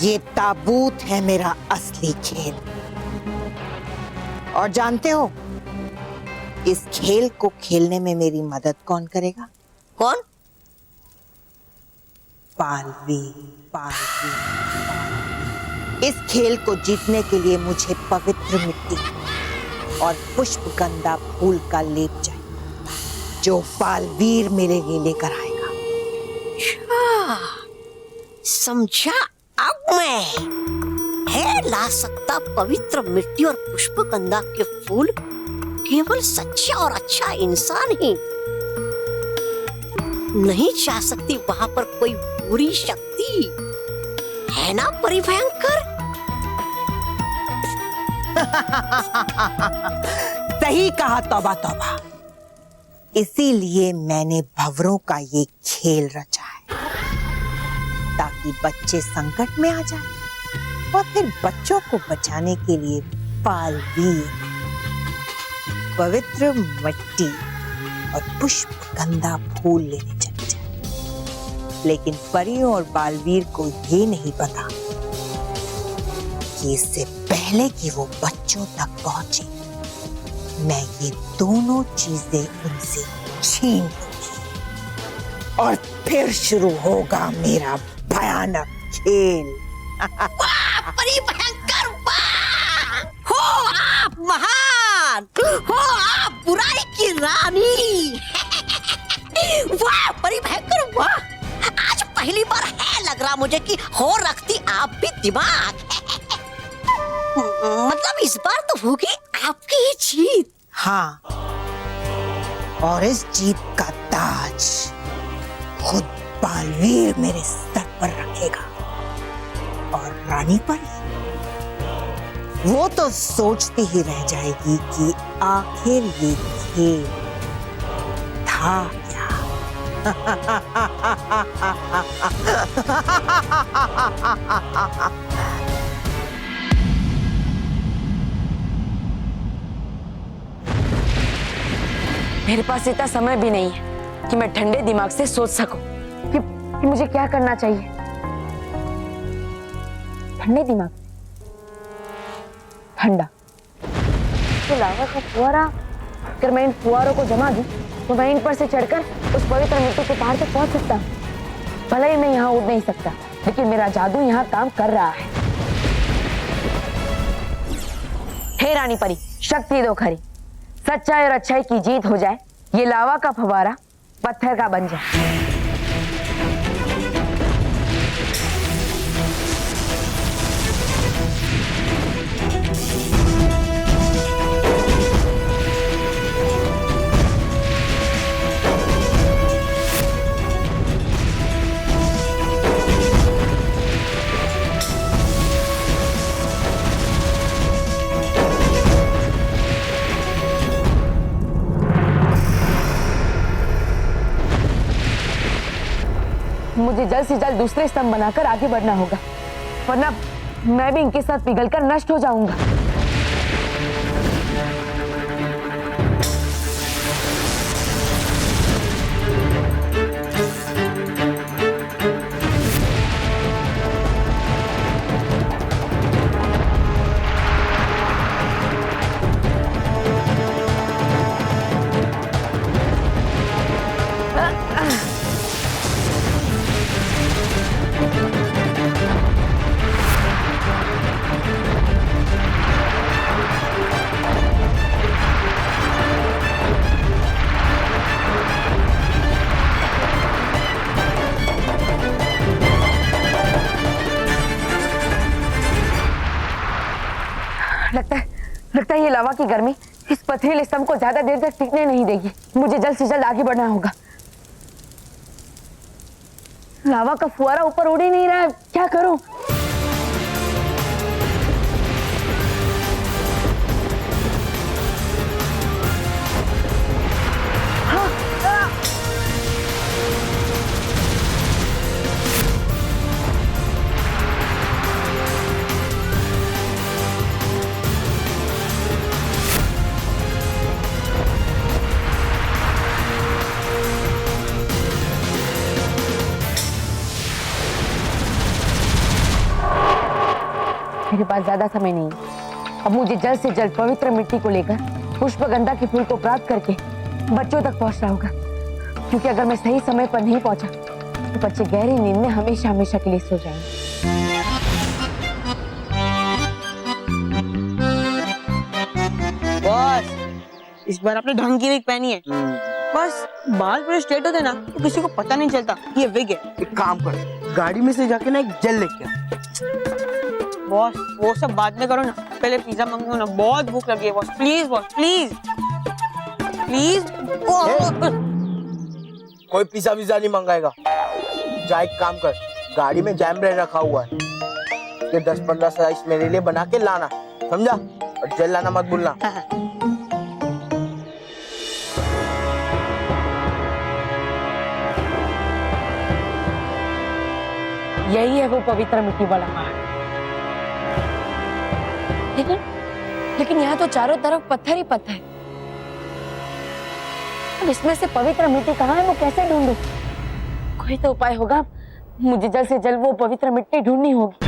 ये ताबूत है मेरा असली खेल। और जानते हो इस खेल को खेलने में मेरी मदद कौन करेगा? कौन? पालवीर। इस खेल को जीतने के लिए मुझे पवित्र मिट्टी और पुष्पगंधा फूल का लेप चाहिए, जो पालवीर मेरे लिए लेकर आएगा। अच्छा, समझा अब मैं। है ला सकता पवित्र मिट्टी और पुष्पगंधा के फूल केवल सच्चा और अच्छा इंसान ही। नहीं चाह सकती वहां पर कोई बुरी शक्ति, है ना परिभयंकर? सही कहा, तौबा तौबा। इसीलिए मैंने भंवरों का ये खेल रचा है, ताकि बच्चे संकट में आ जाएं और फिर बच्चों को बचाने के लिए पालवीर पवित्र मिट्टी और पुष्पगंधा फूल लेने चले जाए। लेकिन परियों और बालवीर को ये नहीं पता कि इससे पहले कि वो बच्चों तक पहुंचे, मैं ये दोनों चीजें उनसे छीन लूंगी और फिर शुरू होगा मेरा भयानक खेल। वाह परिभयंकर, वाह! हो आप महान, हो आप बुराई की रानी। वाह परिभयंकर, वाह! आज पहली बार है लग रहा मुझे कि हो रखती आप भी दिमाग। मतलब इस बार तो होगी आपकी ही जीत। हाँ, और इस जीत का ताज खुद बालवीर मेरे सर पर रखेगा। और रानी परी, वो तो सोचती ही रह जाएगी कि आखिर ये खेल था क्या। मेरे पास इतना समय भी नहीं है कि मैं ठंडे दिमाग से सोच सकूं कि मुझे क्या करना चाहिए। ठंडे दिमाग, ठंडा तो लावा का फुहारा। अगर मैं इन फुहारों को जमा दूं तो मैं इन पर से चढ़कर उस पवित्र मिट्टी के पहाड़ तक पहुंच सकता हूँ। भले ही मैं यहाँ उड़ नहीं सकता, लेकिन मेरा जादू यहाँ काम कर रहा है। हे रानी परी, शक्ति दो खरी, सच्चाई और अच्छाई की जीत हो जाए, ये लावा का फव्वारा पत्थर का बन जाए। मुझे जल्द से जल्द दूसरे स्तंभ बनाकर आगे बढ़ना होगा, वरना मैं भी इनके साथ पिघलकर नष्ट हो जाऊंगा। लगता है ये लावा की गर्मी इस पथरीले स्तंभ को ज्यादा देर तक टिकने नहीं देगी। मुझे जल्द से जल्द आगे बढ़ना होगा। लावा का फुहारा ऊपर उड़ ही नहीं रहा है, क्या करूं? मेरे पास ज्यादा समय नहीं है। अब मुझे जल्द से जल्द पवित्र मिट्टी को लेकर पुष्पगंधा के फूल को प्राप्त करके बच्चों तक पहुंचना होगा, क्योंकि अगर मैं सही समय पर नहीं पहुंचा तो बच्चे गहरी नींद में हमेशा हमेशा के लिए सो जाएंगे। बस इस बार आपने ढंग की विग पहनी है। बस बाल पूरे स्ट्रेट होते ना तो किसी को पता नहीं चलता ये विग है। एक काम कर, गाड़ी में से जाके ना एक जेल लेके आ। बॉस वो सब बाद में करो ना, पहले पिज्जा मंगो ना, बहुत भूख लगी है boss. Please boss, please please. कोई पिज्जा विज़ा नहीं मंगाएगा। जा एक काम कर, गाड़ी में जैम ब्रेड रखा हुआ है, ये 10-15 स्लाइस मेरे लिए बना के लाना, समझा? और जेल लाना मत भूलना। यही है वो पवित्र मिट्टी वाला पहाड़। लेकिन यहाँ तो चारों तरफ पत्थर ही पत्थर है। अब इसमें से पवित्र मिट्टी कहाँ है, वो कैसे ढूंढूं? कोई तो उपाय होगा, मुझे जल्द से जल्द वो पवित्र मिट्टी ढूंढनी होगी।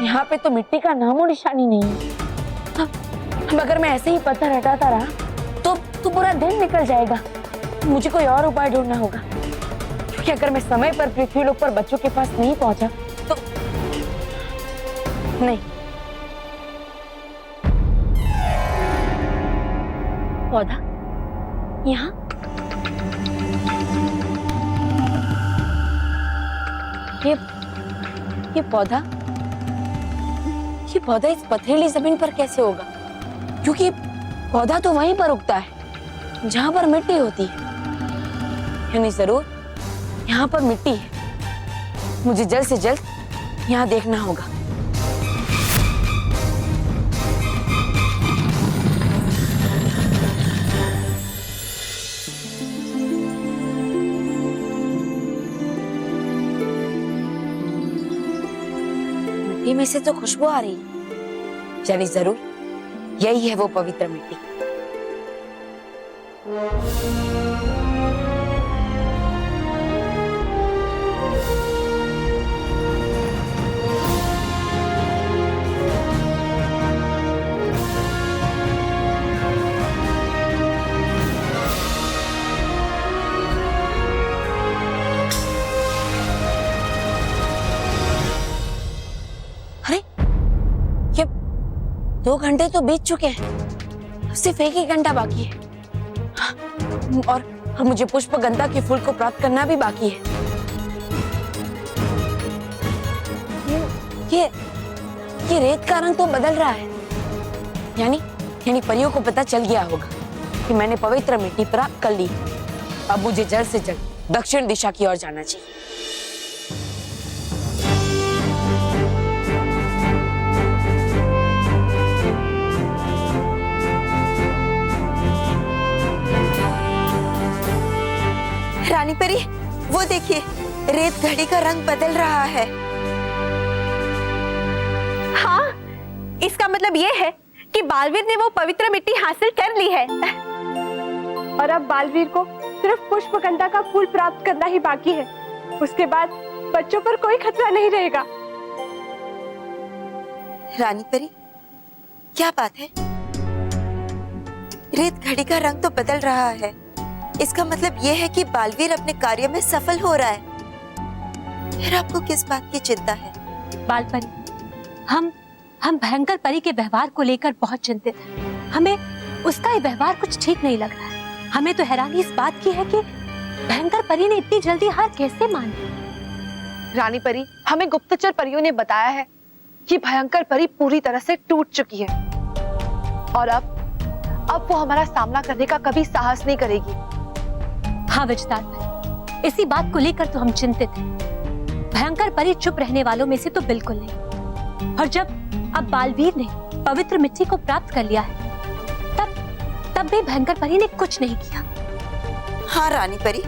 यहाँ पे तो मिट्टी का नामो निशानी नहीं है। अब अगर मैं ऐसे ही पत्थर हटाता रहा तो पूरा दिन निकल जाएगा। मुझे कोई और उपाय ढूंढना होगा, क्योंकि अगर मैं समय पर पृथ्वीलोक पर बच्चों के पास नहीं पहुंचा तो नहीं। पौधा यहाँ, ये पौधा इस पथरीली जमीन पर कैसे होगा? क्योंकि पौधा तो वहीं पर उगता है जहां पर मिट्टी होती है, यानी जरूर यहाँ पर मिट्टी है। मुझे जल्द से जल्द यहाँ देखना होगा। मिट्टी में से तो खुशबू आ रही है, यानी जरूर यही है वो पवित्र मिट्टी। अरे ये 2 घंटे तो बीत चुके हैं, सिर्फ 1 ही घंटा बाकी है। और मुझे पुष्पगंधा के फूल को प्राप्त करना भी बाकी है। ये रेत का रंग तो बदल रहा है, यानी परियों को पता चल गया होगा कि मैंने पवित्र मिट्टी प्राप्त कर ली। अब मुझे जल्द से जल्द दक्षिण दिशा की ओर जाना चाहिए। रानी परी, वो देखिए, रेत घड़ी का रंग बदल रहा है। हाँ, इसका मतलब ये है कि बालवीर ने वो पवित्र मिट्टी हासिल कर ली है। और अब बालवीर को सिर्फ पुष्पगंधा का फूल प्राप्त करना ही बाकी है। उसके बाद बच्चों पर कोई खतरा नहीं रहेगा। रानी परी, क्या बात है? रेत घड़ी का रंग तो बदल रहा है, इसका मतलब यह है कि बालवीर अपने कार्य में सफल हो रहा है। फिर आपको किस बात की चिंता है? बाल परी, हम भयंकर परी के व्यवहार को लेकर बहुत चिंतित हैं। हमें उसका ये व्यवहार कुछ ठीक नहीं लग रहा है। हमें तो हैरानी इस बात की है कि भयंकर परी ने इतनी जल्दी हार कैसे मान ली। रानी परी, हमें गुप्तचर परियों ने बताया है कि भयंकर परी पूरी तरह से टूट चुकी है और अब वो हमारा सामना करने का कभी साहस नहीं करेगी। हाँ विजदार परी, इसी बात को लेकर तो हम चिंतित हैं। भयंकर परी चुप रहने वालों में से तो बिल्कुल नहीं। और जब अब बालवीर ने पवित्र मिट्टी को प्राप्त कर लिया है, तब तब भी भयंकर परी ने कुछ नहीं किया। हाँ रानी परी,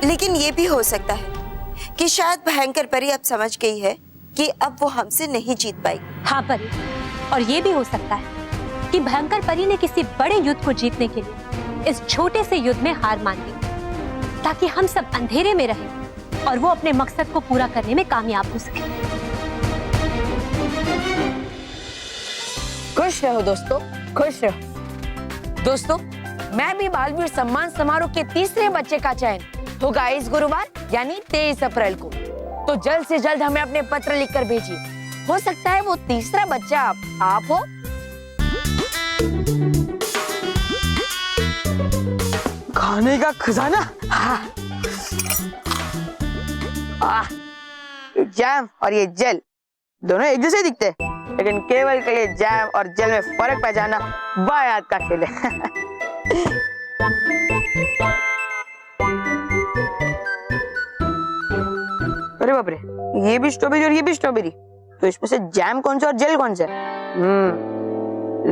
लेकिन ये भी हो सकता है कि शायद भयंकर परी अब समझ गई है कि अब वो हमसे नहीं जीत पाएगी। हाँ परी, और ये भी हो सकता है कि भयंकर परी ने किसी बड़े युद्ध को जीतने के लिए इस छोटे से युद्ध में हार मान ली, ताकि हम सब अंधेरे में रहें और वो अपने मकसद को पूरा करने में कामयाब हो सके। खुश रहो दोस्तों, खुश रहो। दोस्तों, मैं भी बालवीर सम्मान समारोह के तीसरे बच्चे का चयन होगा इस गुरुवार यानी 23 अप्रैल को। तो जल्द से जल्द हमें अपने पत्र लिखकर भेजिए। हो सकता है वो तीसरा बच्चा आप हो। खाने का खजाना। हाँ। जैम और ये जेल दोनों एक जैसे दिखते हैं, लेकिन केवल के लिए जैम और जेल में फर्क पहचाना बायात का खेल है। अरे बाप रे, ये भी स्ट्रॉबेरी और ये भी स्ट्रॉबेरी, तो इसमें से जैम कौन सा और जेल कौन सा है?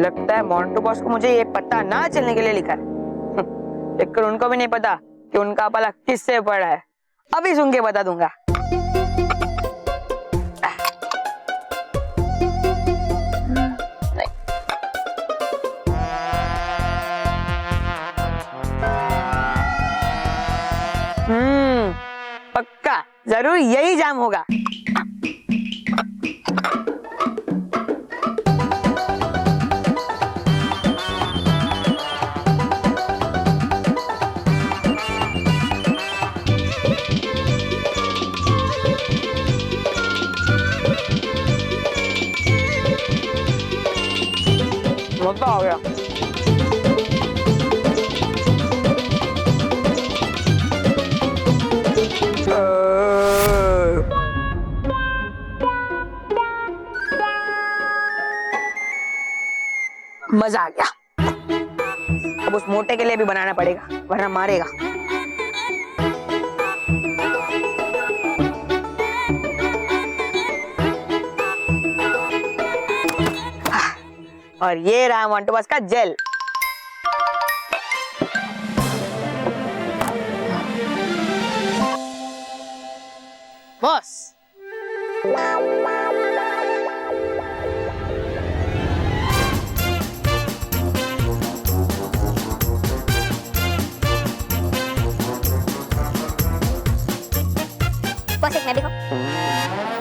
लगता है मोंटू बॉस को मुझे ये पता ना चलने के लिए लिखा है। लेकिन उनको भी नहीं पता कि उनका पाला किससे पड़ा है। अभी सुन के बता दूंगा। पक्का जरूर यही जाम होगा। मजा आ गया। मजा आ गया। अब उस मोटे के लिए भी बनाना पड़ेगा, वरना मारेगा। और ये रहा मोंटू बॉस का जेल। बॉस, बस एक मैं भी खाऊं?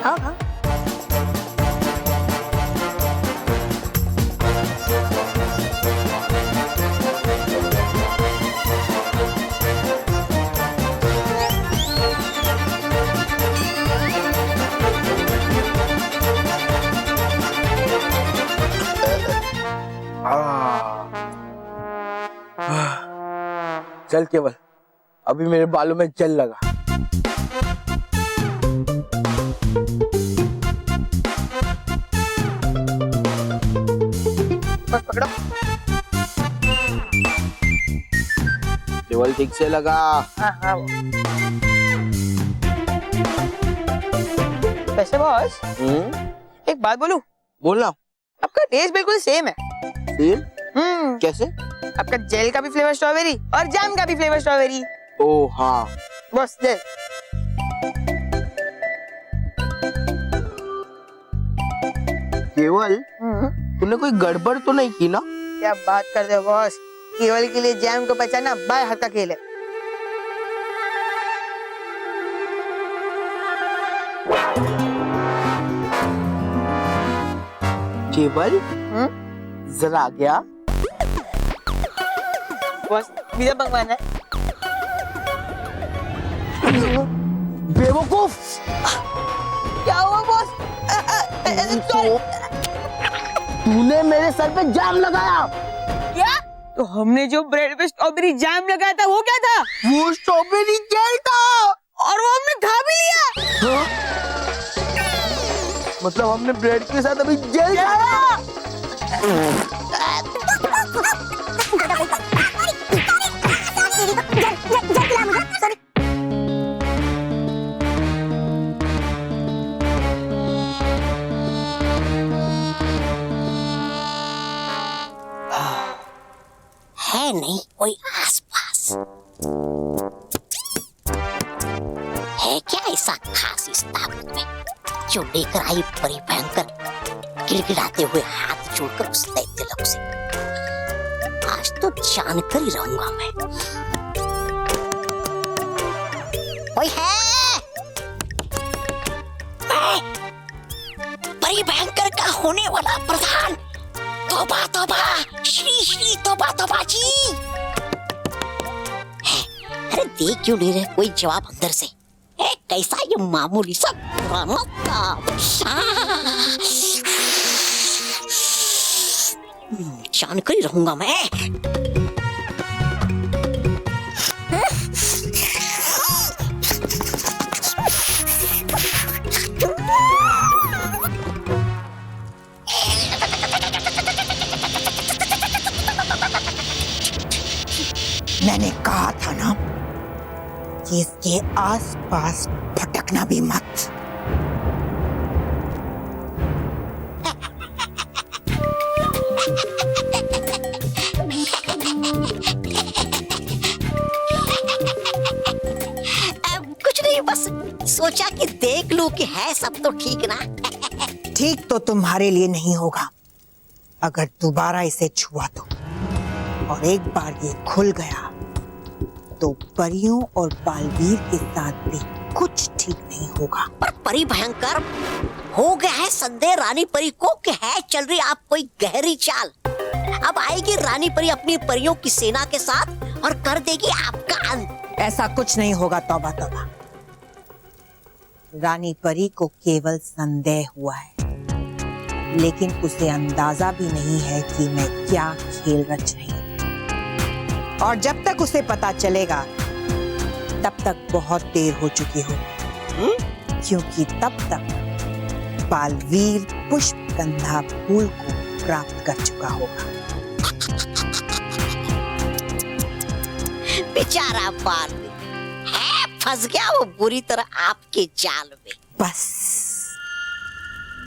हाँ हाँ। चल केवल, अभी मेरे बालों में जेल लगा। बस पकड़ो। केवल ठीक से लगा। हाँ। वैसे बॉस, एक बात बोलूं? बोलना। आपका टेस्ट बिल्कुल सेम है। सेम? कैसे? आपका जेल का भी फ्लेवर स्ट्रॉबेरी और जैम का भी फ्लेवर स्ट्रॉबेरी। ओ हाँ। बस दे। केवल, तूने कोई गड़बड़ तो नहीं की ना? क्या बात करते हो बॉस? केवल के लिए जैम को पहचानना बाय हाथ का खेल है। केवल, जरा आ गया। बॉस, पिज़्ज़ा मंगवाना है। बेवकूफ! क्या हुआ बॉस? तूने मेरे सर पे जाम लगाया। क्या? तो हमने जो ब्रेड पे स्ट्रॉबेरी जैम लगाया था वो क्या था? वो स्ट्रॉबेरी जेल था और वो हमने खा भी लिया। हाँ? मतलब हमने ब्रेड के साथ अभी जेल खाया। जो लेकर आई परी भयंकर गिड़गिड़ाते हुए हाथ जोड़कर उस दैत्य लोक से। आज तो जानकर ही रहूंगा मैं। कोई है? मैं परी भयंकर का होने वाला प्रधान। तौबा तौबा, श्री श्री तौबा तौबा जी। अरे देख क्यों नहीं रहे कोई जवाब अंदर से? कैसा ये मामूली सा पुराना काम। जानकर ही रहूंगा मैं। मैंने कहा था ना कि इसके आसपास भटकना भी मत। कुछ नहीं, बस सोचा कि देख लूं कि है सब तो ठीक ना। ठीक तो तुम्हारे लिए नहीं होगा अगर दोबारा इसे छुआ तो, और एक बार ये खुल गया तो परियों और बालवीर के साथ भी कुछ ठीक नहीं होगा। पर परी भयंकर हो गया है संदेह रानी परी को कि है चल रही आप कोई गहरी चाल। अब आएगी रानी परी अपनी परियों की सेना के साथ और कर देगी आपका अंत। ऐसा कुछ नहीं होगा। तौबा तौबा, रानी परी को केवल संदेह हुआ है, लेकिन उसे अंदाजा भी नहीं है कि मैं क्या खेल रच रही हूँ। और जब तक उसे पता चलेगा तब तक बहुत देर हो चुकी होगी, क्योंकि तब तक बालवीर पुष्पगंधा फूल को प्राप्त कर चुका होगा। बेचारा बालवीर है, फंस गया वो बुरी तरह आपके जाल में। बस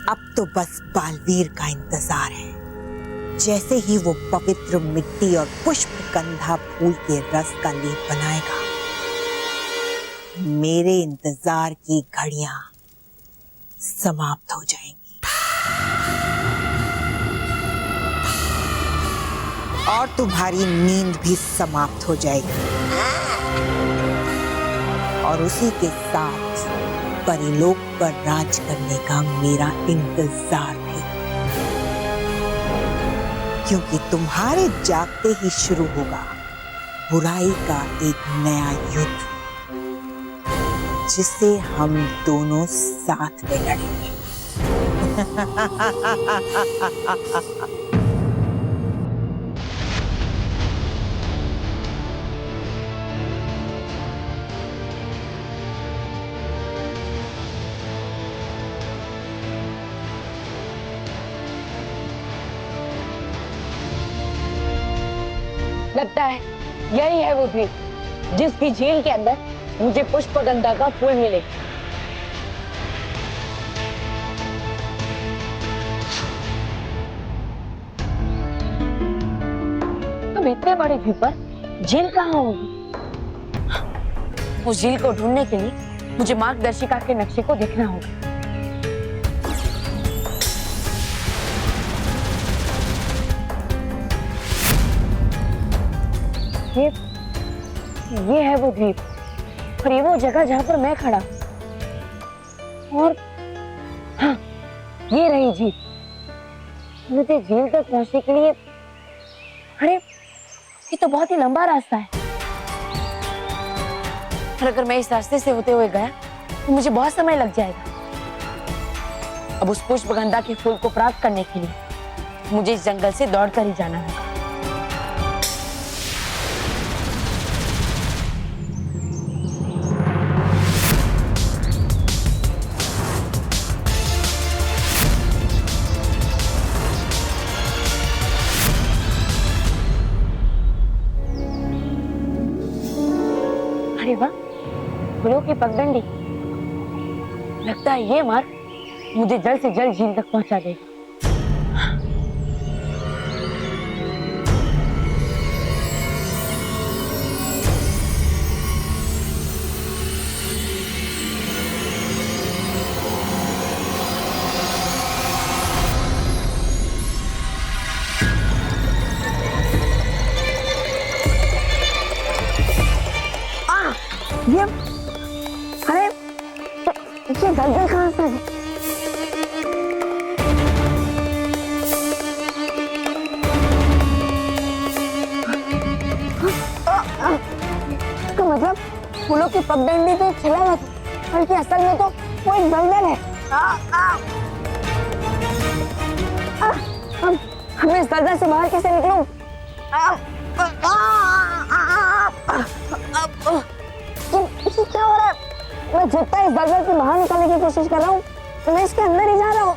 अब तो बस बालवीर का इंतजार है। जैसे ही वो पवित्र मिट्टी और पुष्पगंधा फूल के रस का लेप बनाएगा, मेरे इंतजार की घड़ियां समाप्त हो जाएंगी और तुम्हारी नींद भी समाप्त हो जाएगी, और उसी के साथ परिलोक पर राज करने का मेरा इंतजार भी, क्योंकि तुम्हारे जागते ही शुरू होगा बुराई का एक नया युद्ध, जिसे हम दोनों साथ में लड़ेंगे। लगता है यही है वो द्वीप जिसकी झील के अंदर मुझे पुष्पगंधा का फूल मिले। तुम इतने बड़े द्वीप पर झील कहाँ होगी? उस झील को ढूंढने के लिए मुझे मार्गदर्शिका के नक्शे को देखना होगा। ये है वो द्वीप, और ये वो जगह जहां पर मैं खड़ा, और हाँ, ये रही झील। मुझे झील तक पहुंचने के लिए, अरे ये तो बहुत ही लंबा रास्ता है, और अगर मैं इस रास्ते से होते हुए गया तो मुझे बहुत समय लग जाएगा। अब उस पुष्पगंधा के फूल को प्राप्त करने के लिए मुझे इस जंगल से दौड़कर ही जाना होगा। अरे वाह, फूलों की पगडंडी। लगता है ये मार्ग मुझे जल्द से जल्द झील तक पहुंचा देगा। ये अरे ये दलदल कहाँ से है? इसका मतलब फूलों की पगडंडी तो खिला हुआ था, बल्कि असल में तो वो एक दलदल है। हमें इस दलदल से बाहर कैसे निकलूं? ये क्या हो रहा है? मैं जितना इस दलदल से बाहर निकलने की कोशिश कर रहा हूँ, मैं इसके अंदर ही जा रहा हूँ।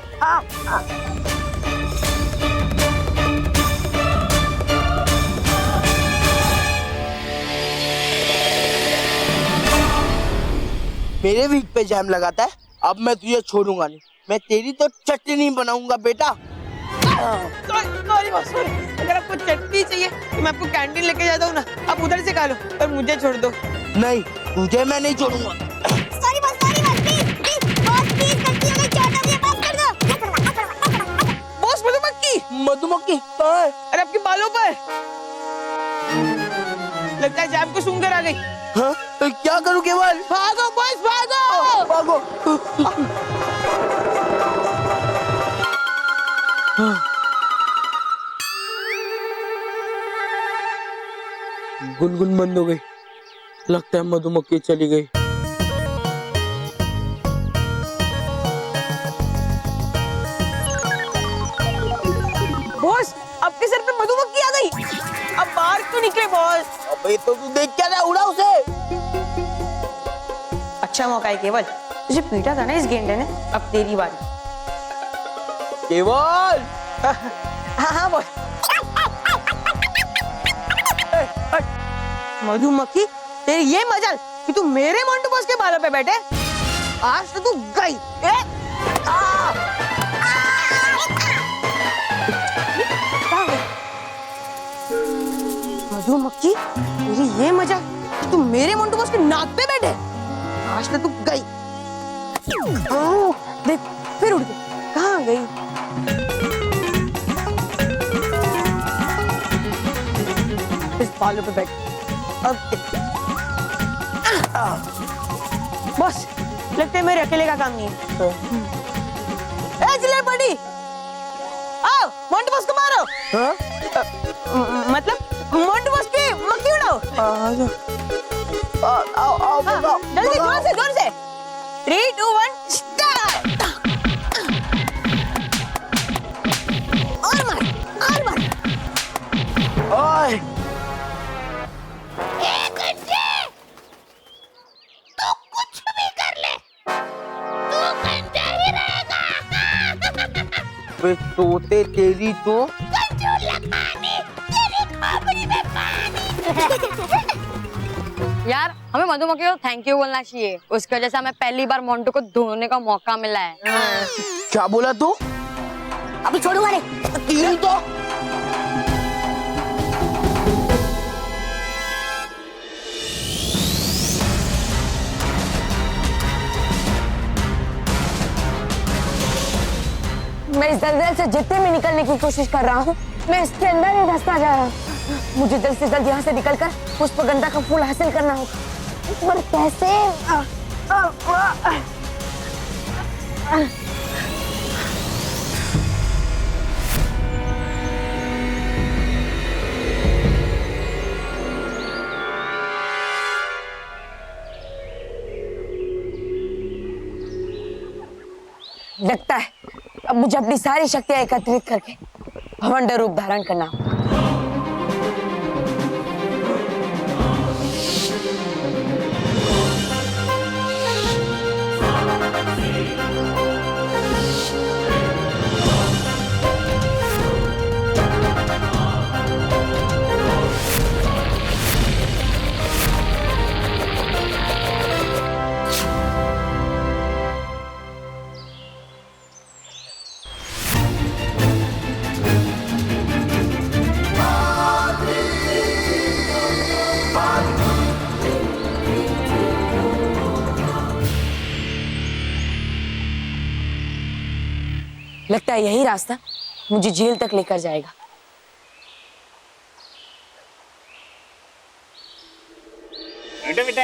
मेरे वीक पे जैम लगाता है, अब मैं तुझे छोड़ूंगा नहीं, मैं तेरी तो चटनी बनाऊंगा बेटा। Sorry boss, sorry. अगर आपको चटनी चाहिए तो मैं आपको कैंटीन लेके जाता हूँ ना, आप उधर से खा लो, पर मुझे छोड़ दो। नहीं, तुझे मैं नहीं छोड़ूंगा। Sorry boss, please please boss, please गलती हो गई, छोड़ दो, बस कर दो। बॉस मधुमक्खी, मधुमक्खी कहाँ है? अरे आपके बालों पर लगता है जैम को सूंघ कर आ गई। हाँ? तो क्या करूँ केवल? भागो बॉस, भागो। भागो। गुनगुन बंद हो गई, लगता है मधुमक्खी चली गई। बॉस, आपके सर पे मधुमक्खी आ गई, अब बाहर क्यों निकले बॉस? अबे तो तू देख क्या रहा है, उड़ा उसे। अच्छा मौका है केवल, तुझे पीटा था ना इस गेंडे ने, अब तेरी बारी। केवल हाँ हाँ बॉस। मधुमक्खी, तेरी ये मजाल कि तू मेरे मोंटू बॉस के बालों पे बैठे, आज तो तू गई। मधुमक्खी, तेरी ये मजाल कि तू मेरे मोंटू बॉस के नाक पे बैठे, आज तो तू गई। देख फिर उड़ गई, कहाँ गई? इस बालों पे बैठ। अब बॉस, लगता है मेरे अकेले का काम नहीं है। ए चिल्ला पड़ी, आओ मोंटू बॉस को मारो। हाँ? मतलब मोंटू बॉस की मक्खी उड़ाओ। आओ जल्दी, जोर से 3, 2, 1 स्टार्ट। और मार। ओए बे तोते तेरी तो यार, हमें मधुमक्खी को थैंक यू बोलना चाहिए, उसकी वजह से हमें पहली बार मोंटू को ढूंढने का मौका मिला है। क्या बोला तू? अभी छोड़ूंगा नहीं। तेरी तो मैं इस दलदल से जितने भी निकलने की कोशिश कर रहा हूँ, मैं इसके अंदर ही धंसता जा रहा हूँ। मुझे जल्द से जल्द यहाँ से निकलकर पुष्पगंधा का फूल हासिल करना होगा, पर कैसे? लगता है अब मुझे अपनी सारी शक्तियां एकत्रित करके भवंडर रूप धारण करना होगा। लगता है यही रास्ता मुझे जेल तक लेकर जाएगा। बेटा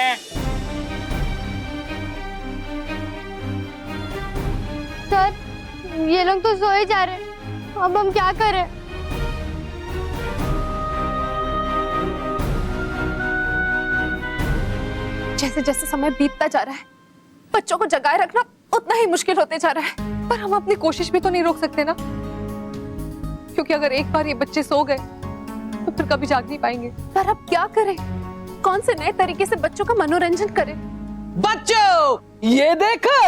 ये लोग तो सोए जा रहे हैं, अब हम क्या करें? जैसे जैसे समय बीतता जा रहा है, बच्चों को जगाए रखना उतना ही मुश्किल होते जा रहा है। पर हम अपनी कोशिश भी तो नहीं रोक सकते ना, क्योंकि अगर एक बार ये बच्चे सो गए तो फिर कभी जाग नहीं पाएंगे। पर अब क्या करें? कौन से नए तरीके से बच्चों का मनोरंजन करें? बच्चों ये देखो।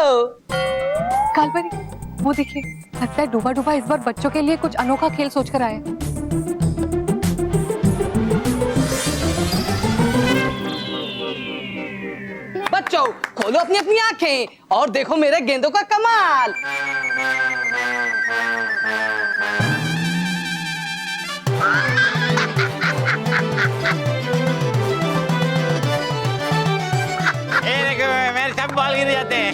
कालबरी, वो देखिए, लगता है डूबा डूबा इस बार बच्चों के लिए कुछ अनोखा खेल सोच कर आए। बच्चों खोलो अपनी अपनी आंखें और देखो मेरे गेंदों का कमाल। देखो मेरे सब बॉल गिर जाते हैं।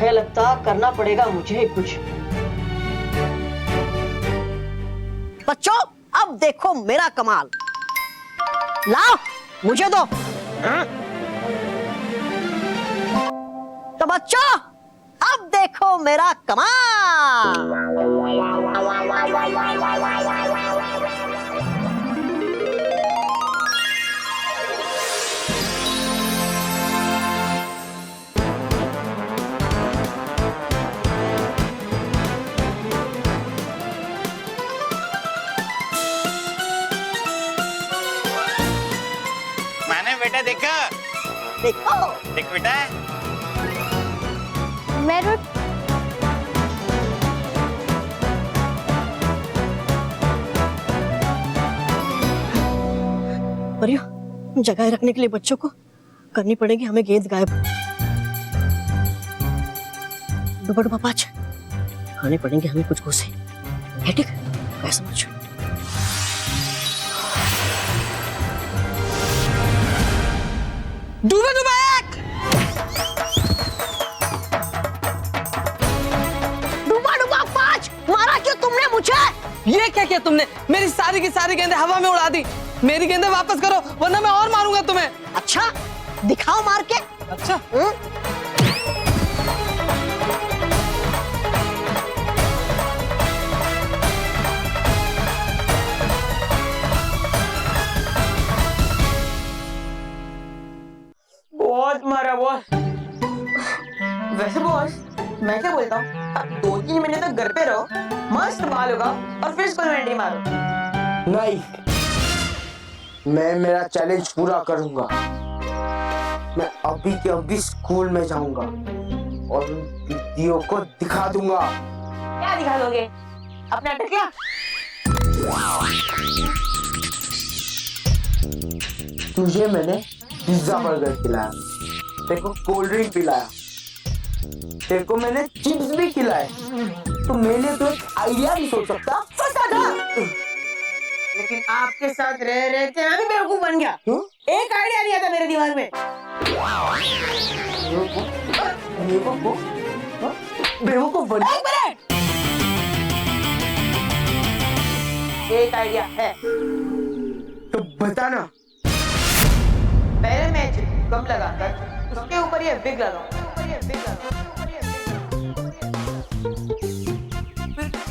है लगता करना पड़ेगा मुझे कुछ। बच्चों अब देखो मेरा कमाल। लाओ मुझे दो। तो बच्चों अब देखो मेरा कमाल। माने बेटा देखो देखो देख बेटा। मैं रुक। परियो जगाए रखने के लिए बच्चों को करनी पड़ेगी हमें गेंद गायब। डुबा डुबा पाँच खाने पड़ेंगे हमें कुछ घूसे। है ठीक? कैसा मत छो। डूबा डूबा एक। डुबा डुबा पाँच मारा क्यों तुमने मुझे? ये क्या किया तुमने? मेरी सारी की सारी गेंदें हवा में उड़ा दी। मेरी गेंदें वापस करो वरना मैं और मारूंगा तुम्हें। अच्छा दिखाओ मार के। अच्छा बहुत मारा बॉस। वैसे बॉस मैं क्या बोलता हूँ, अब 2-3 महीने तक घर पे रहो, मस्त बाल होगा और फिर स्कूल में एंट्री मारो। नहीं, मैं मेरा चैलेंज पूरा करूंगा। मैं अभी के अभी स्कूल में जाऊंगा और उन दीदियों को दिखा दूंगा। क्या दिखा दोगे? अपना टकला? तुझे मैंने पिज्जा बर्गर खिलाया, तेरे को कोल्ड ड्रिंक पिलाया, तेरे को मैंने चिप्स भी खिलाए, तो मेरे लिए तो एक आइडिया भी सोच सकता था। लेकिन आपके साथ रह रहे थे मैं भी बेवकूफ बन गया। एक आइडिया नहीं आता मेरे दिमाग में। बेवकूफ बन एक मिनट, एक आइडिया है तो बताना। पहले मैं कम लगाकर उसके ऊपर ये बिग लगाऊं, फिर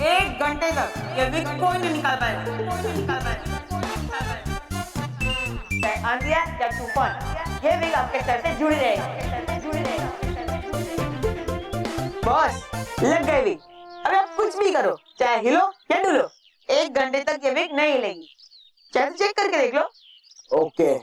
1 घंटे तक ये बिग कोई नहीं निकाल पाएगा। चाहे आंधिया या तूफान, ये बिग आपके सर से जुड़ी रहेगा। बॉस लग गई बिग। अब आप कुछ भी करो, चाहे हिलो या डुलो, 1 घंटे तक ये बिग नहीं हिलेगी। चाहे चेक करके देख लो। ओके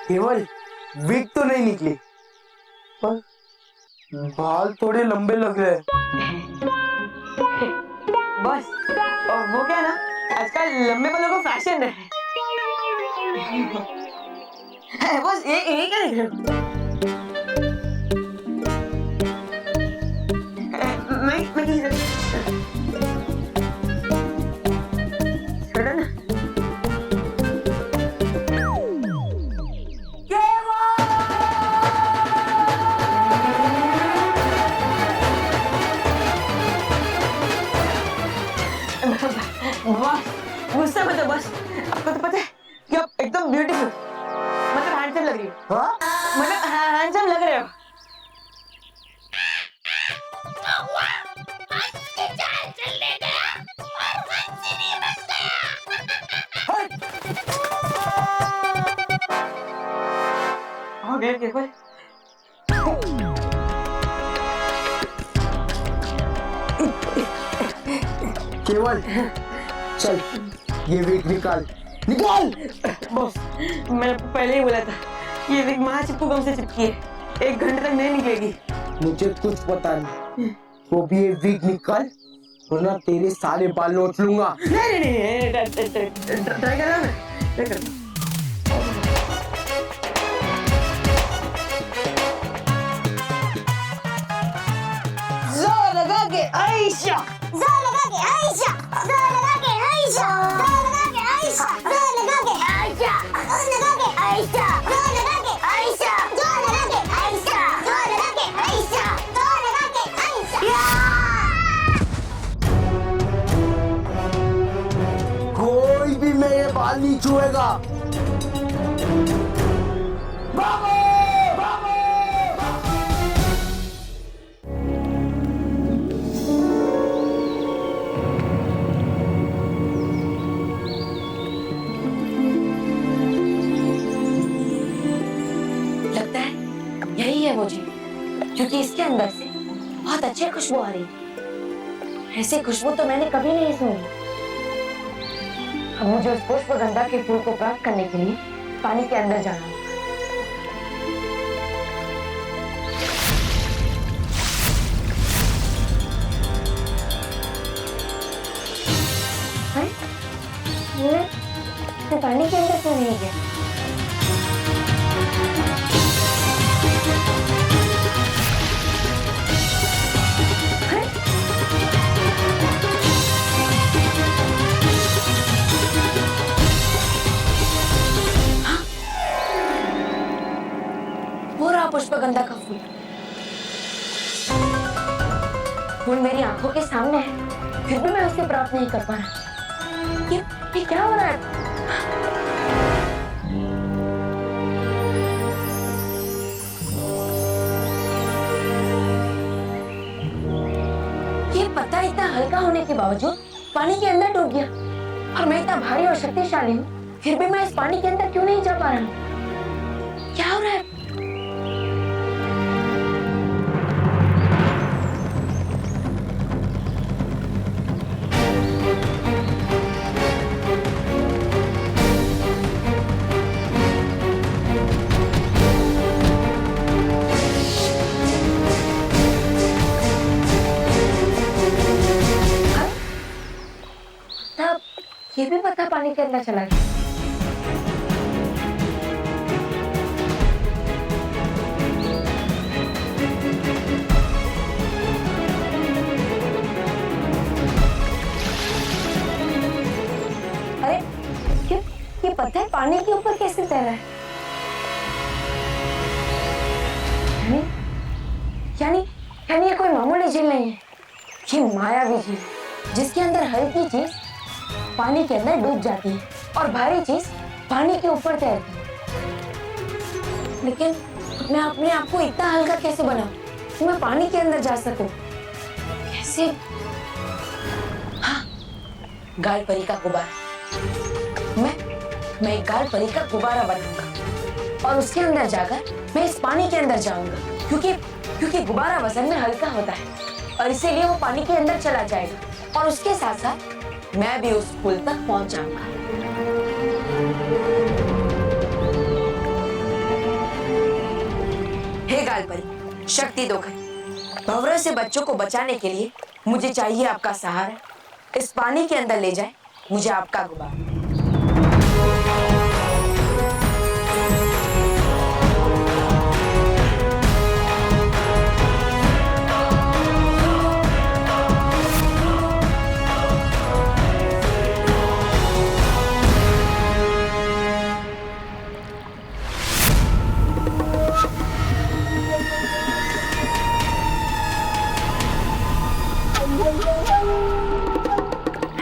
केवल विग तो नहीं निकली, पर बाल थोड़े लंबे लग रहे हैं। बस और वो क्या है ना, आजकल लंबे बालों का फैशन है। बस ये क्या देख रहे हो? मैं किसी बस गुस्सा मत हो बस। आपको तो पता है कि आप एकदम ब्यूटीफुल मतलब हैंडसम लग रही हो। हाँ? मतलब हैंडसम लग रहे हो। हो गया केवल। केवल चल ये विग निकाल निकाल। बॉस मैंने पहले ही बोला था ये विग महाचिपकू गम से चिपकी है, 1 घंटे तक नहीं निकलेगी। मुझे कुछ पता नहीं, वो भी ये विग निकाल वरना तेरे सारे बाल नोच लूंगा। नहीं नहीं नहीं ट्राई कर रहा हूँ मैं, ट्राई कर रहा हूँ। जोर लगा के आयशा, जोर लगा के आयशा, जोर लगा के आयशा, जोर लगा के आयशा, जोर लगा के आयशा, जोर लगा के आयशा, जोर लगा के आयशा, जोर लगा के आयशा, जोर लगा के आयशा, जोर लगा के आयशा। कोई भी मेरे बाल नहीं छुएगा। लगता है यही है वो जी, क्योंकि इसके अंदर से बहुत अच्छी खुशबू आ रही है। ऐसी खुशबू तो मैंने कभी नहीं सुनी। अब मुझे उस पुष्पगंधा के फूल को प्राप्त करने के लिए पानी के अंदर जाना होगा। मैं पानी के अंदर क्यों नहीं गया? पुष्पगंधा का फूल, फूल मेरी आंखों के सामने है, फिर भी मैं उसे प्राप्त नहीं कर पा रहा। ये क्या हो रहा है? ये पत्ता इतना हल्का होने के बावजूद पानी के अंदर डूब गया, और मैं इतना भारी और शक्तिशाली हूँ, फिर भी मैं इस पानी के अंदर क्यों नहीं जा पा रहा हूँ? क्या हो रहा है? ये भी पत्ता पानी के अंदर चला गया। अरे ये पत्थर पानी के ऊपर कैसे तैर रहा है? यानी ये कोई मामूली झील नहीं है, ये मायावी झील है, जिसके अंदर हल्की चीज पानी के अंदर डूब जाती है और भारी चीज पानी के ऊपर तैरती है। लेकिन मैं अपने आप को इतना हल्का कैसे बनाऊं कि मैं पानी के अंदर जा सकूं? कैसे? हाँ, गाल परी का गुब्बारा। मैं एक गाल परी का गुब्बारा बनाऊंगा और उसके अंदर जाकर मैं इस पानी के अंदर जाऊंगा, क्योंकि गुब्बारा वजन में हल्का होता है और इसीलिए वो पानी के अंदर चला जाएगा और उसके साथ साथ मैं भी उस पुल तक पहुंच जाऊंगा। हे गालपरी, शक्ति दो घर। भंवरे से बच्चों को बचाने के लिए मुझे चाहिए आपका सहारा। इस पानी के अंदर ले जाए मुझे आपका गुब्बारा।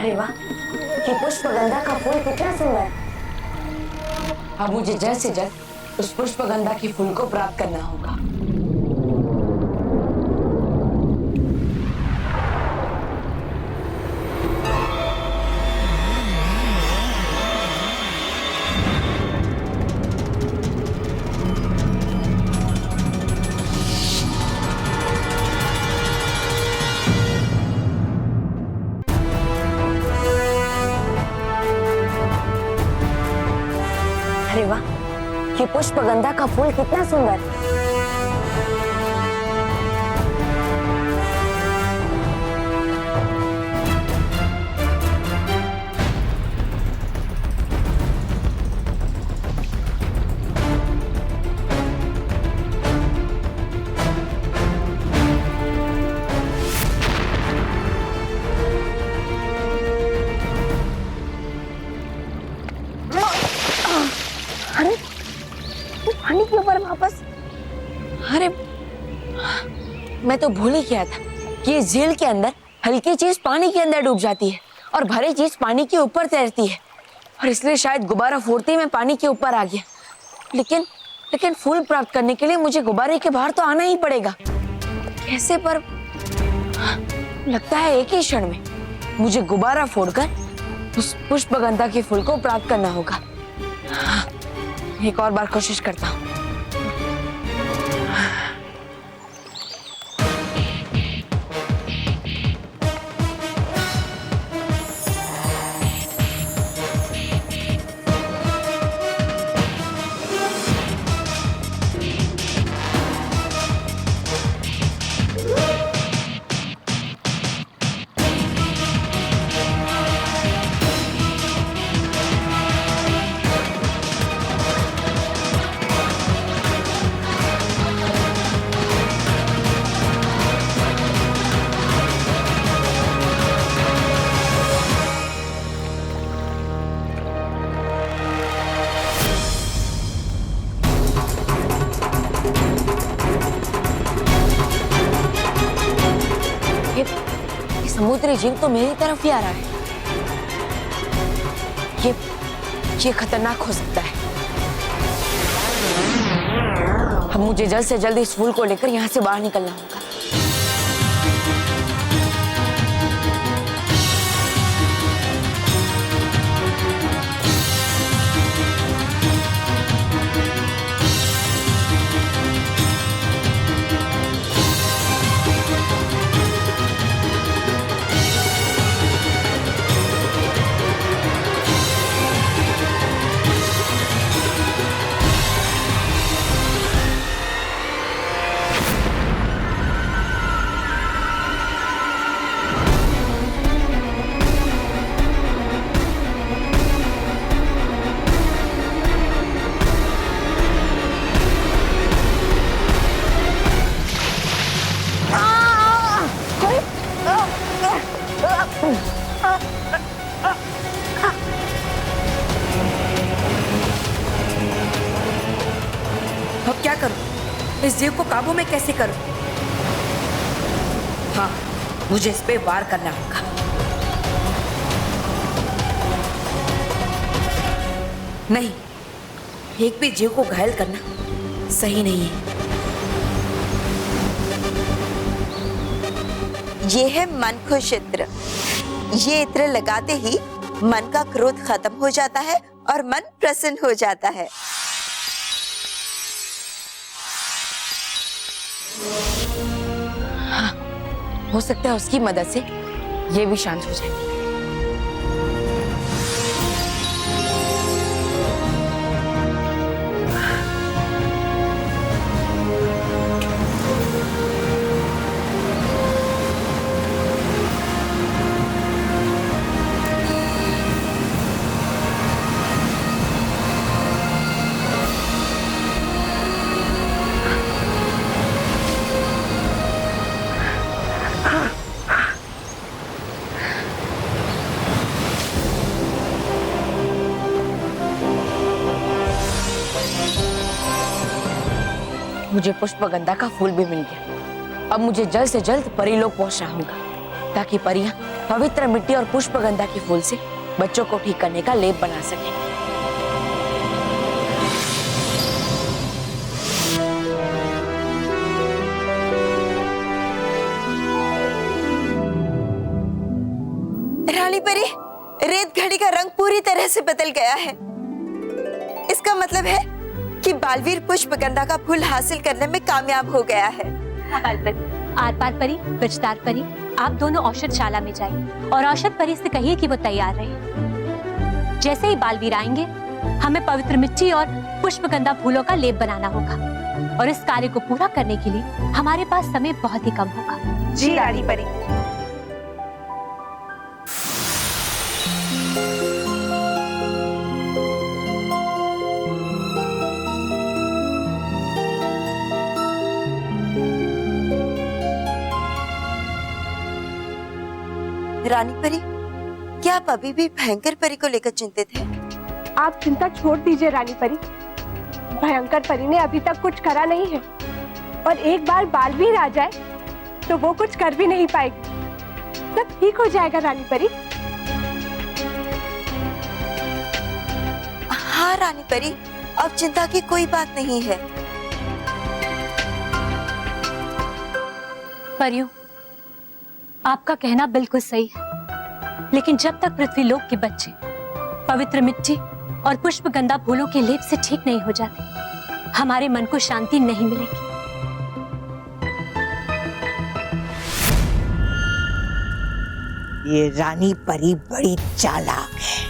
अरे वाह, ये पुष्पगंधा का फूल कितना सुंदर है। अब मुझे जल्द से जल्द उस पुष्पगंधा के फूल को प्राप्त करना होगा। अरे वाह, ये पुष्पगंधा का फूल कितना सुंदर है। अरे पानी के ऊपर वापस। अरे मैं तो भूल ही गया था कि इस झील के अंदर हल्की चीज पानी के अंदर डूब जाती है और भारी चीज पानी के ऊपर तैरती है, और इसलिए शायद गुब्बारा फोड़ते ही मैं पानी के ऊपर आ गया। लेकिन फूल प्राप्त करने के लिए मुझे गुब्बारे के बाहर तो आना ही पड़ेगा। कैसे? पर लगता है एक ही क्षण में मुझे गुब्बारा फोड़कर उस पुष्पगंधा के फूल को प्राप्त करना होगा। एक और बार कोशिश करता हूँ। समुद्री जीव तो मेरी तरफ ही आ रहा है। ये खतरनाक हो सकता है। अब मुझे जल्द से जल्द इस फूल को लेकर यहाँ से बाहर निकलना होगा। अब क्या करूं? इस जीव को काबू में कैसे करूं? हाँ, मुझे इस पे वार करना होगा। नहीं, एक भी जीव को घायल करना सही नहीं है। ये है मनखुश इत्र। ये इत्र लगाते ही मन का क्रोध खत्म हो जाता है और मन प्रसन्न हो जाता है। हाँ, हो सकता है उसकी मदद से ये भी शांत हो जाए। मुझे पुष्पगंधा का फूल भी मिल गया। अब मुझे जल्द से जल्द परीलोक पहुंचना होगा ताकि परियां पवित्र मिट्टी और पुष्पगंधा के फूल से बच्चों को ठीक करने का लेप बना सके। रानी परी, रेत घड़ी का रंग पूरी तरह से बदल गया है। इसका मतलब है कि बालवीर पुष्पगंधा का फूल हासिल करने में कामयाब हो गया है। आर पार परी, ब्रजदार परी, आप दोनों औषधशाला में जाइए और औषध परी से कहिए कि वो तैयार रहे। जैसे ही बालवीर आएंगे, हमें पवित्र मिट्टी और पुष्पगंधा फूलों का लेप बनाना होगा और इस कार्य को पूरा करने के लिए हमारे पास समय बहुत ही कम होगा। जी रानी परी। रानी परी, क्या आप अभी भी भयंकर परी को लेकर चिंतित हैं? आप चिंता छोड़ दीजिए रानी परी। भयंकर परी ने अभी तक कुछ करा नहीं है और एक बार बालवीर आ जाए तो वो कुछ कर भी नहीं पाएगी। सब ठीक हो जाएगा रानी परी। हाँ रानी परी, अब चिंता की कोई बात नहीं है। परियों, आपका कहना बिल्कुल सही है, लेकिन जब तक पृथ्वी लोक के बच्चे पवित्र मिट्टी और पुष्पगंधा फूलों के लेप से ठीक नहीं हो जाते, हमारे मन को शांति नहीं मिलेगी। ये रानी परी बड़ी चालाक है,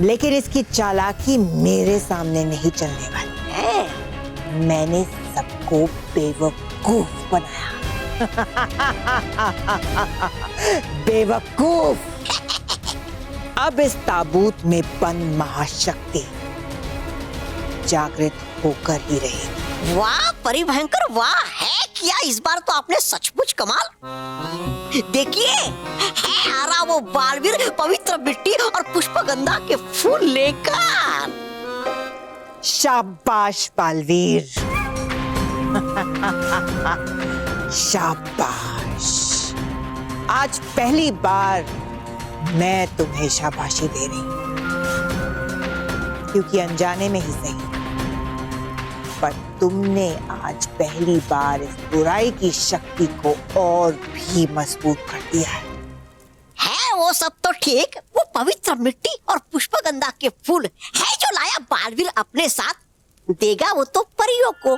लेकिन इसकी चालाकी मेरे सामने नहीं चलने वाली है। मैंने सबको बेवकूफ बनाया। बेवकूफ। अब इस ताबूत में बंद महाशक्ति जागृत होकर ही रहेगी। वाह परी भयंकर, वाह है क्या इस बार तो आपने सचमुच कमाल। देखिए, है आ रहा वो बालवीर पवित्र मिट्टी और पुष्पगंधा के फूल लेकर। शाबाश बालवीर। शाबाश। आज पहली बार मैं तुम्हें शाबाशी दे रही हूं, क्योंकि अनजाने में ही सही, पर तुमने आज पहली बार इस बुराई की शक्ति को और भी मजबूत कर दिया है। वो सब तो ठीक, वो पवित्र मिट्टी और पुष्पगंधा के फूल है जो लाया बालवीर अपने साथ, देगा वो तो परियों को।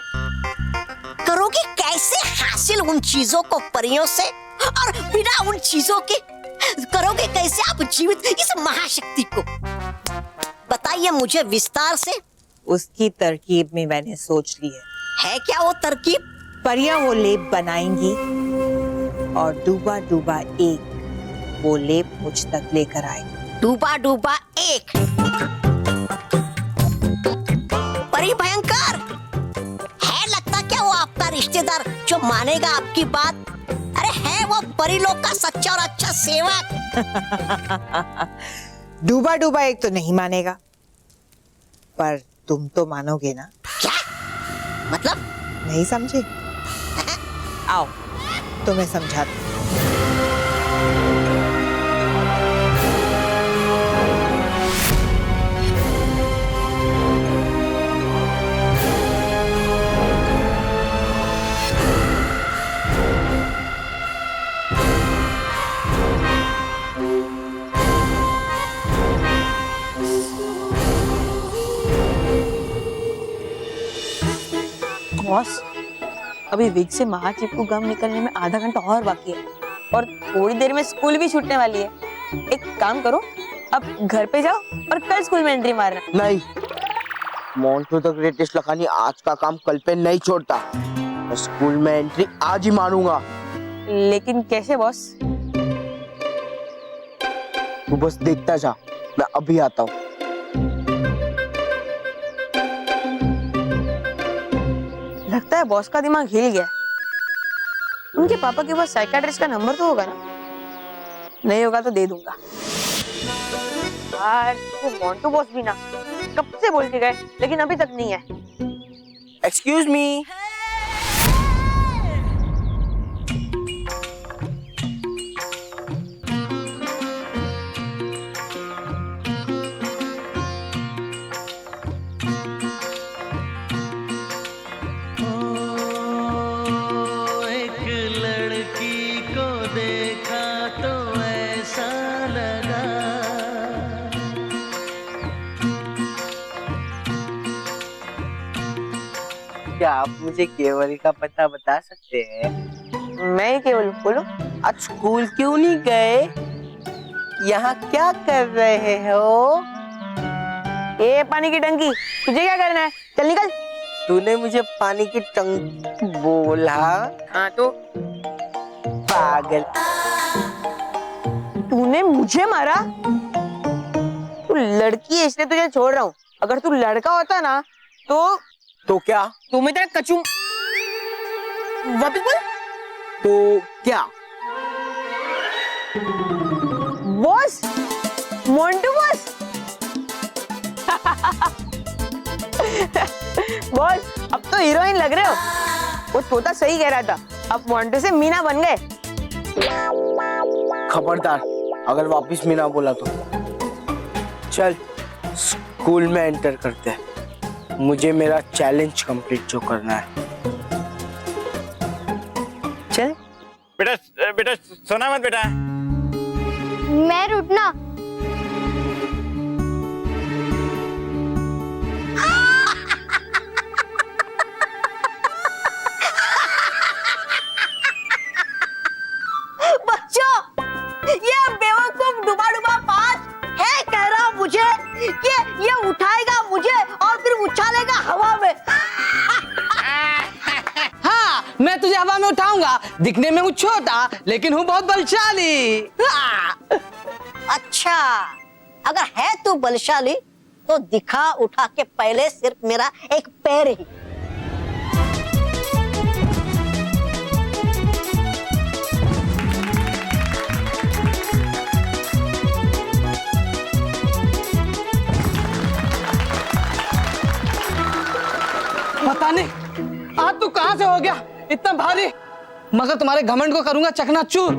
करोगे कैसे हासिल उन चीजों को परियों से, और बिना उन चीजों के करोगे कैसे आप जीवित इस महाशक्ति को? बताइए मुझे विस्तार से। उसकी तरकीब में मैंने सोच ली है क्या वो तरकीब? परियां वो लेप बनाएंगी और डूबा डूबा एक वो लेप मुझ तक लेकर आएगा। डूबा डूबा एक। परी भयंकर, है लगता क्या वो आपका रिश्तेदार जो मानेगा आपकी बात? अरे है वो परीलोक का सच्चा और अच्छा सेवक। डूबा डूबा एक तो नहीं मानेगा, पर तुम तो मानोगे ना? क्या मतलब? नहीं समझे? आओ तुम्हें समझाती हूं। बॉस, अभी विग से महाचिप को गम निकलने में आधा घंटा और बाकी है और थोड़ी देर में स्कूल भी छूटने वाली है। एक काम करो, अब घर पे जाओ और कल स्कूल में एंट्री मारना। नहीं, मोंटू द ग्रेटेस्ट लखानी आज का काम कल पे नहीं छोड़ता। मैं स्कूल में एंट्री आज ही मारूंगा। लेकिन कैसे बॉस? तू बस देखता जा, मैं अभी आता हूँ। लगता है बॉस का दिमाग हिल गया। उनके पापा के पास साइकियाट्रिस्ट का नंबर तो होगा ना? नहीं होगा तो दे दूंगा। यार वो मोंटू बॉस भी ना कब से बोल के गए, लेकिन अभी तक नहीं है। Excuse me. क्या आप मुझे केवल का पता बता सकते हैं? मैं ही केवल बोलो। आज स्कूल क्यों नहीं गए? यहाँ क्या कर रहे हो? ये पानी की टंकी, तुझे क्या करना है? चल निकल। तूने मुझे पानी की टंकी बोला? हाँ तो पागल। तूने मुझे मारा? तू लड़की है इसलिए तुझे छोड़ रहा हूँ। अगर तू लड़का होता ना तो क्या? तो मैं तेरा कचू। वापस बोल। तो क्या? Boss, Montu boss. बॉस, अब तो हीरोइन लग रहे हो। वो तोता सही कह रहा था, अब मोंटू से मीना बन गए। खबरदार, अगर वापस मीना बोला तो। चल स्कूल में एंटर करते हैं। मुझे मेरा चैलेंज कंप्लीट जो करना है। चल बेटा बेटा सोना मत बेटा। मैं रुकना। बच्चों, ये बेवकूफ डुबा डुबा पाँच है कह रहा मुझे कि ये उठाएगा मुझे और फिर उछालेगा हवा में। हाँ, मैं तुझे हवा में उठाऊंगा। दिखने में हूँ छोटा लेकिन हूँ बहुत बलशाली। अच्छा, अगर है तू बलशाली तो दिखा उठा के पहले सिर्फ मेरा एक पैर ही। पता नहीं आज तू कहां से हो गया इतना भारी, मगर तुम्हारे घमंड को करूंगा चकनाचूर।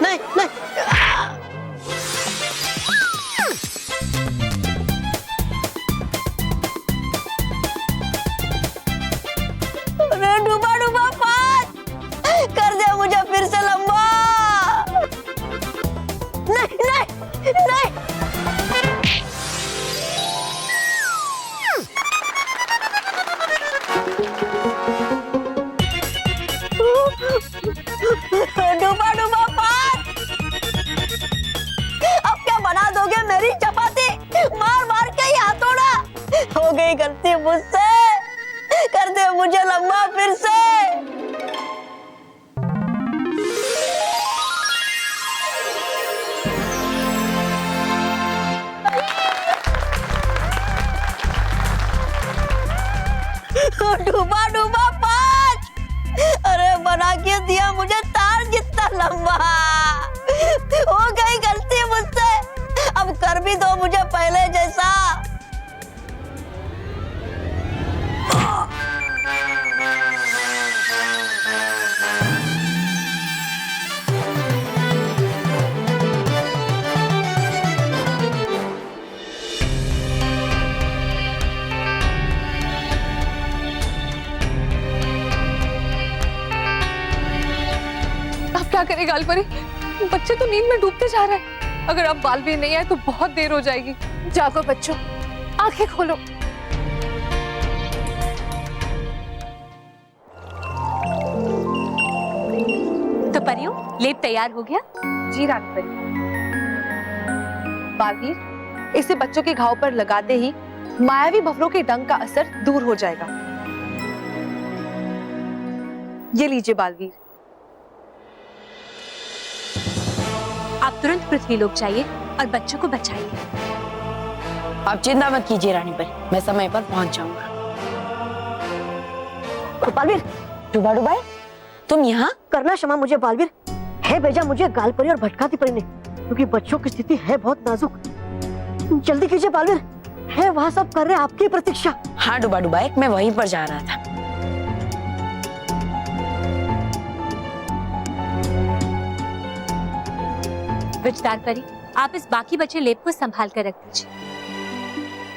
नहीं नहीं, अरे डूबा डूबा पाँच कर दे मुझे फिर से लंबा। नहीं नहीं नहीं, डूबा डूबा पाँच, अब क्या बना दोगे मेरी चपाती? मार मार के ही हथौड़ा। हो गई गलती मुझसे, कर दे मुझे लंबा फिर से। डूबा डूबा पाँच, अरे बना के दिया मुझे तार जितना लंबा। हो गई गलती मुझसे, अब कर भी दो मुझे पहले जैसा। क्या करे गालपरी, बच्चे तो नींद में डूबते जा रहे हैं। अगर अब बालवीर नहीं आए तो बहुत देर हो जाएगी। जागो बच्चों, आंखें खोलो। तो परियों, लेप तैयार हो गया? जी रानी परी। बालवीर, इसे बच्चों के घाव पर लगाते ही मायावी भंवरों के डंक का असर दूर हो जाएगा। ये लीजिए बालवीर। आप तुरंत पृथ्वीलोक जाइए और बच्चों को बचाइए। आप चिंता मत कीजिए रानी परी, मैं समय पर पहुंच जाऊंगा। बालवीर, डुबा डुबाई, तुम यहाँ? करना क्षमा मुझे बालवीर, है भेजा मुझे गालपरी और भटकाती परी ने, क्योंकि बच्चों की स्थिति है बहुत नाजुक। जल्दी कीजिए बालवीर, है वहाँ सब कर रहे आपकी प्रतीक्षा। हाँ डुबा डुबाई, मैं वहीं पर जा रहा था। विजदार परी, आप इस बाकी बचे लेप को संभाल कर रख दीजिए,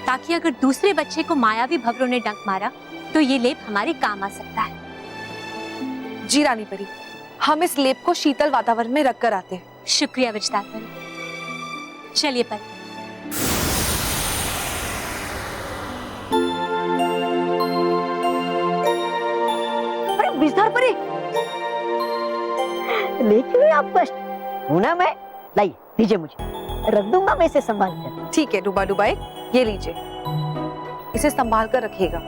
ताकि अगर दूसरे बच्चे को मायावी भंवरों ने डंक मारा तो ये लेप हमारे काम आ सकता है। जी रानी परी, हम इस लेप को शीतल वातावरण में रख कर आते हैं। शुक्रिया विजदार परी। चलिए परी। अरे विजदार परी, लेके आप कष्ट हूं ना मैं, लाई दीजिए मुझे, रख दूंगा मैं इसे संभाल कर। ठीक है डूबा डुबाई, ये लीजिए, इसे संभाल कर रखिएगा।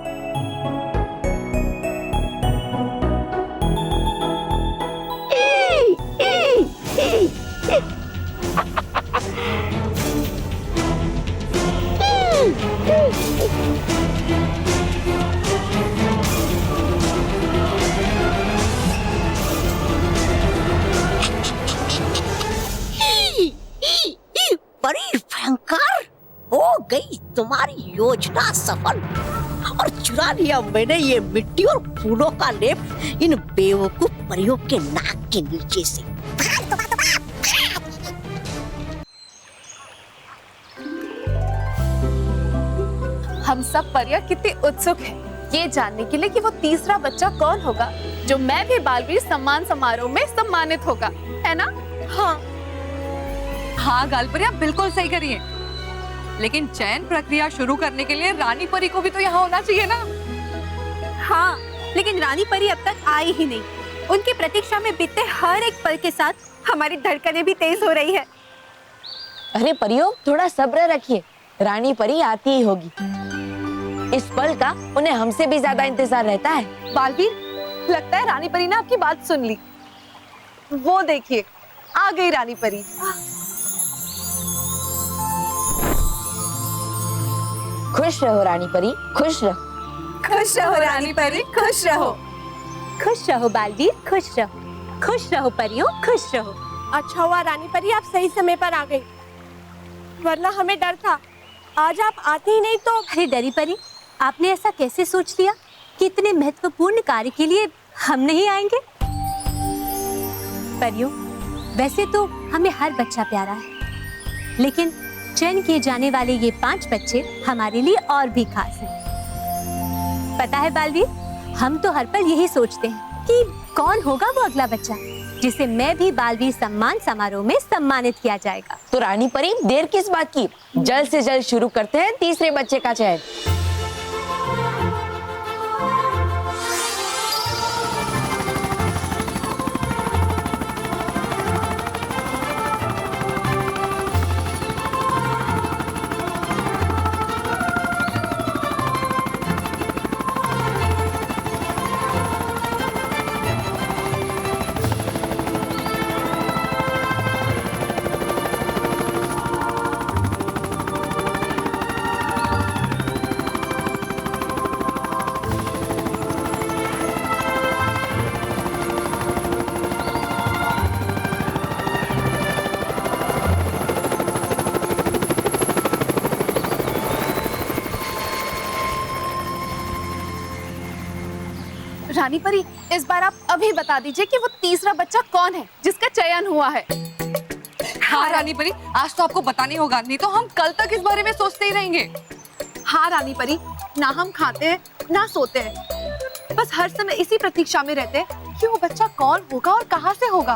परी भयंकर, हो गई तुम्हारी योजना सफल और चुरा लिया मैंने ये मिट्टी और फूलों का लेप इन बेवकूफ परियों के नाक के नीचे से। हम सब परियां कितनी उत्सुक हैं ये जानने के लिए कि वो तीसरा बच्चा कौन होगा जो मैं भी बालवीर सम्मान समारोह में सम्मानित होगा, है ना? हाँ हाँ गालपरी, आप बिल्कुल सही करिए, लेकिन चयन प्रक्रिया शुरू करने के लिए रानी परी को भी तो यहाँ होना चाहिए ना। हाँ, लेकिन रानी परी अब तक आई ही नहीं। उनकी प्रतीक्षा में बीतते हर एक पल के साथ हमारी धड़कनें भी तेज हो रही है। अरे परियों, थोड़ा सब्र रखिए, रानी परी आती ही होगी। इस पल का उन्हें हमसे भी ज्यादा इंतजार रहता है। बालवीर, लगता है रानी परी ने आपकी बात सुन ली। वो देखिए, आ गई रानी परी। खुश रहो रानी परी, खुश रहो। खुश रहो रानी परी, खुश रहो। खुश रहो बालवीर, खुश रहो। खुश रहो परियों, खुश रहो। अच्छा हुआ रानी परी आप सही समय पर आ गई, वरना हमें डर था आज आप आती ही नहीं तो। अरे डरी परी, आपने ऐसा कैसे सोच लिया कि इतने महत्वपूर्ण कार्य के लिए हम नहीं आएंगे? परियों, वैसे तो हमें हर बच्चा प्यारा है, लेकिन चयन किए जाने वाले ये 5 बच्चे हमारे लिए और भी खास हैं। पता है बालवीर, हम तो हर पल यही सोचते हैं कि कौन होगा वो अगला बच्चा जिसे मैं भी बालवीर सम्मान समारोह में सम्मानित किया जाएगा। तो रानी परी, देर किस बात की, जल्द से जल्द शुरू करते हैं तीसरे बच्चे का चयन। रानी परी, इस बार आप अभी बता दीजिए कि वो तीसरा बच्चा कौन है जिसका चयन हुआ है। हाँ रानी परी, आज तो आपको बताना होगा, नहीं तो हम कल तक इस बारे में सोचते ही रहेंगे। हाँ रानी परी, ना हम खाते हैं ना सोते हैं, बस हर समय इसी प्रतीक्षा में रहते हैं कि वो बच्चा कौन होगा और कहाँ से होगा।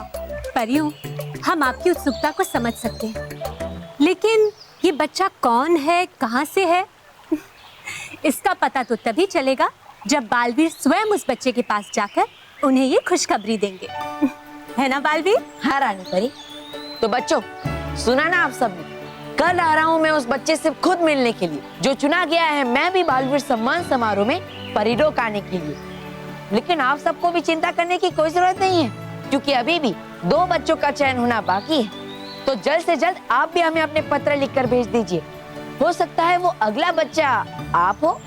परियों, हम आपकी उत्सुकता को समझ सकते हैं, लेकिन ये बच्चा कौन है, कहाँ से है, इसका पता तो तभी चलेगा जब बालवीर स्वयं उस बच्चे के पास जाकर उन्हें ये खुशखबरी देंगे, है ना बालवीर? हाँ रानी परी। तो बच्चों, सुना ना आप सबने, कल आ रहा हूँ मैं उस बच्चे से खुद मिलने के लिए जो चुना गया है मैं भी बालवीर सम्मान समारोह में परिरोक आने के लिए। लेकिन आप सबको भी चिंता करने की कोई जरूरत नहीं है, क्योंकि अभी भी 2 बच्चों का चयन होना बाकी है। तो जल्द से जल्द आप भी हमें अपने पत्र लिखकर भेज दीजिए। हो सकता है वो अगला बच्चा आप हो